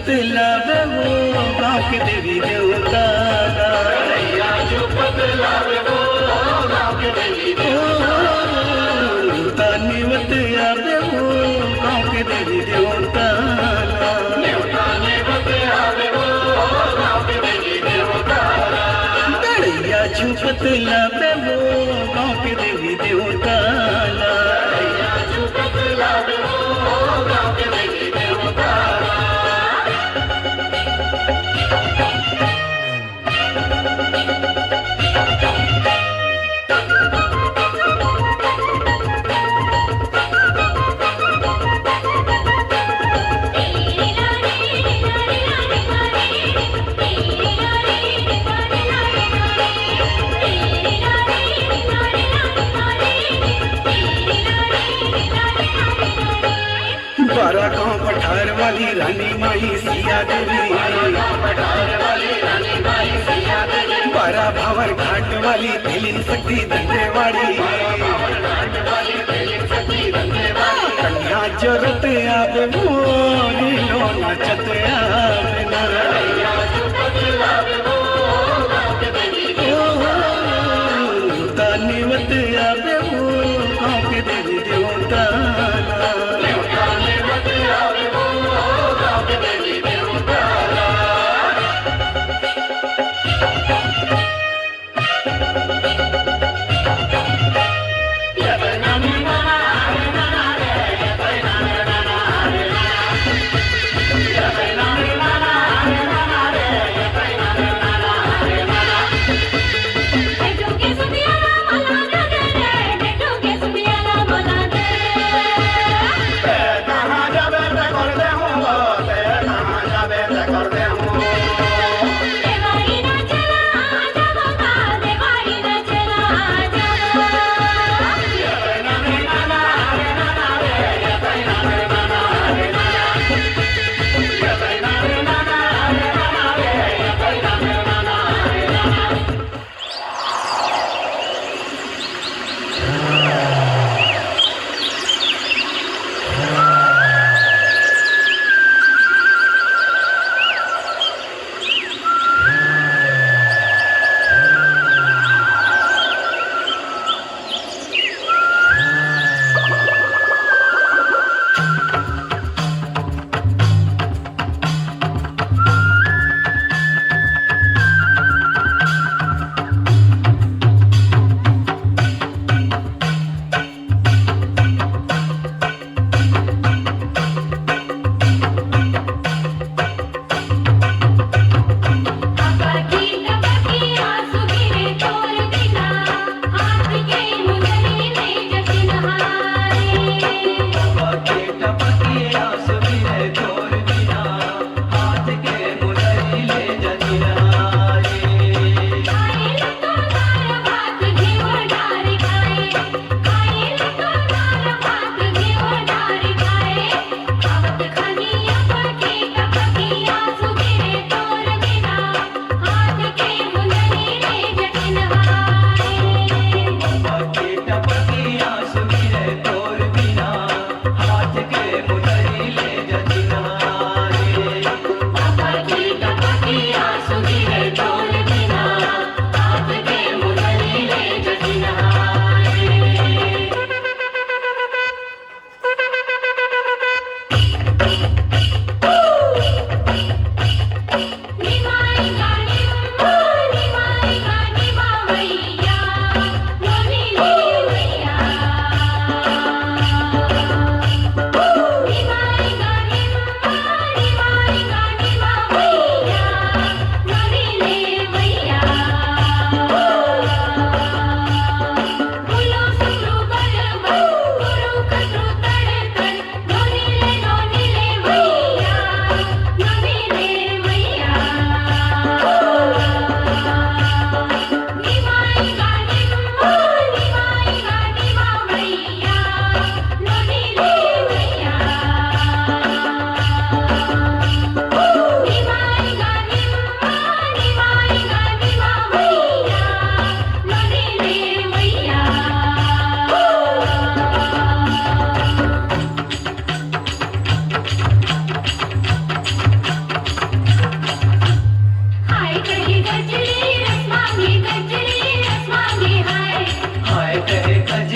झुपत लावे वो गाँव के देवी देवता। गड़ैया झुपत लावे वो गाँव के देवी देवता। निवत आवे वो गाँव के देवी देवता। निवत आवे वो गाँव के देवी देवता। गड़ैया झुपत लावे वो गाँव के देवी देवता। गड़ैया झुपत लावे वो गाँव के देवी देवता। बारा गाँव पठार वाली रानी माई सिया देवी। बारा भावर घाट वाली तेलिन शक्ति धंधेवाड़ी। कन्या जरत आवे वो नीलो नचत आवे ना। निवत आवे वो गाँव के देवी देवता। Yeah.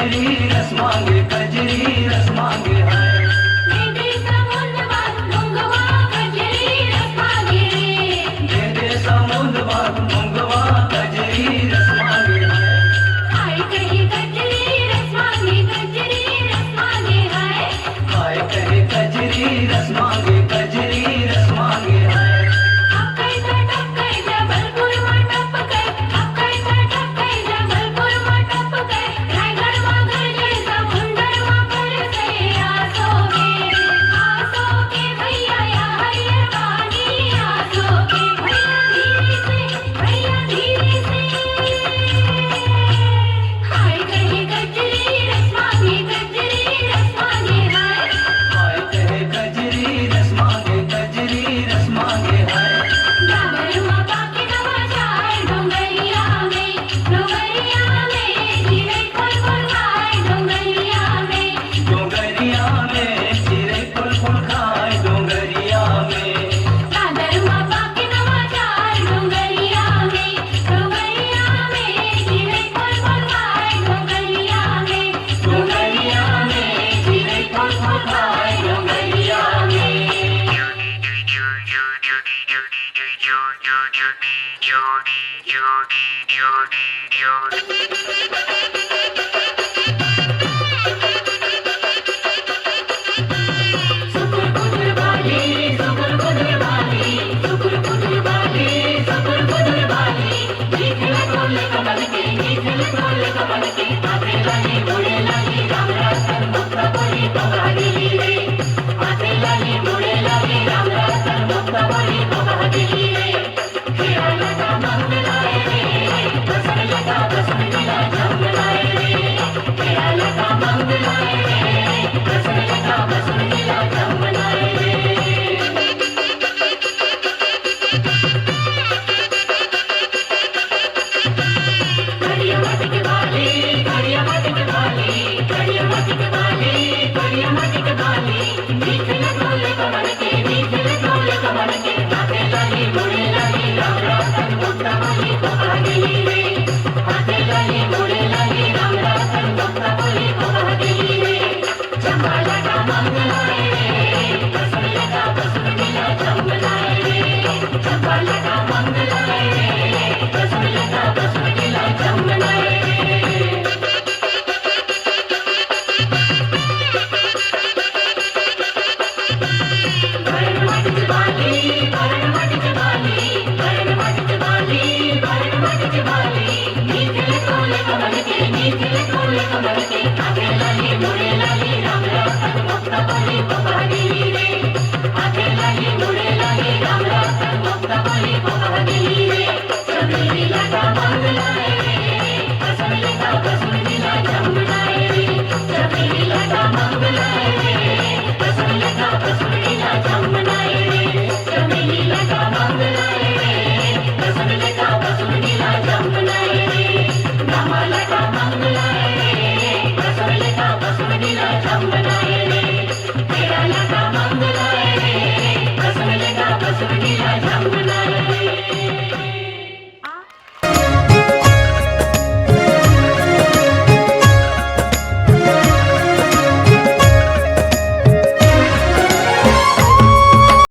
कजरी रस मांगे, कजरी रस मांगे हाय। दे दे समुंद बाग मुंगवा कजरी रस मांगे रे। दे दे समुंद बाग मुंगवा कजरी रस मांगे हाय। हाय कहे कजरी रस मांगे, कजरी रस मांगे हाय। हाय कहे कजरी रस मांगे, कजरी रस मांगे हाय। अक्कई टपकई जबलपुर में टपकई, अक्कई टपकई जबलपुर में टपकई। रायगढ़ में गरजे समुंदर में बरसे आसो के भैया या हरियर पानी आसो के भैया धीरे से हाय कहे कजरी रस मांगे, कजरी रस मांगे हाय। हाय कहे कजरी रस मांगे, कजरी रस मांगे हाय। डाबर मापा के नवाचार डोंगरिया में, डोंगरिया में जीरे फल फल खाए डोंगरिया में। डोंगरिया में चिरे फूल फूल खाए डोंगरिया में। डाबर मापा के नवाचार डोंगरिया में, डोंगरिया में जीरे फल फल खाए डोंगरिया में। डोंगरिया में चिरे फूल फूल खाए डोंगरिया में। सुकुर कुदुर बाली, सुकुर कुदुर बाली, सुकुर कुदुर बाली, सुकुर कुदुर बाली। नीचे तोले कमल के, नीचे तोले कमल के। आते लाली मुड़े लाली राम रातन मुक्ता बोली पवादिली रे। आते लाली मुड़े लाली राम रातन मुक्ता बोली पवादिली रे। खेरा लगा मंगलाए रे, बसन लगा बसन मिला जंगलाए रे। खेरा लगा मंगलाए रे, बसन लगा बसन मिला जंगलाए रे। करिया माटी के बाली, करिया माटी के बाली, करिया माटी के बाली, करिया माटी के बाली। नीचे तोले कमल के, नीचे तोले कमल के। आते लाली मुड़े लाली राम रातन मुक्ता बोली पवादिली रे। आते लाली मुड़े लाली राम रातन मुक्ता बोली पवादिली रे। चंबा लगा मंगलाए रे, बसन लगा बसन मिला जंगलाए रे। चंबा लगा मंगलाए रे, बसन लगा बसन मिला जंगलाए रे। भरण माटी के बाली, भरण माटी के बाली, भरण माटी के बाली, भरण माटी के बाली। नीचे तोले कमल के, नीचे तोले कमल के। आते लाली मुड़े लाली राम रातन मुक्ता बोली पवादिली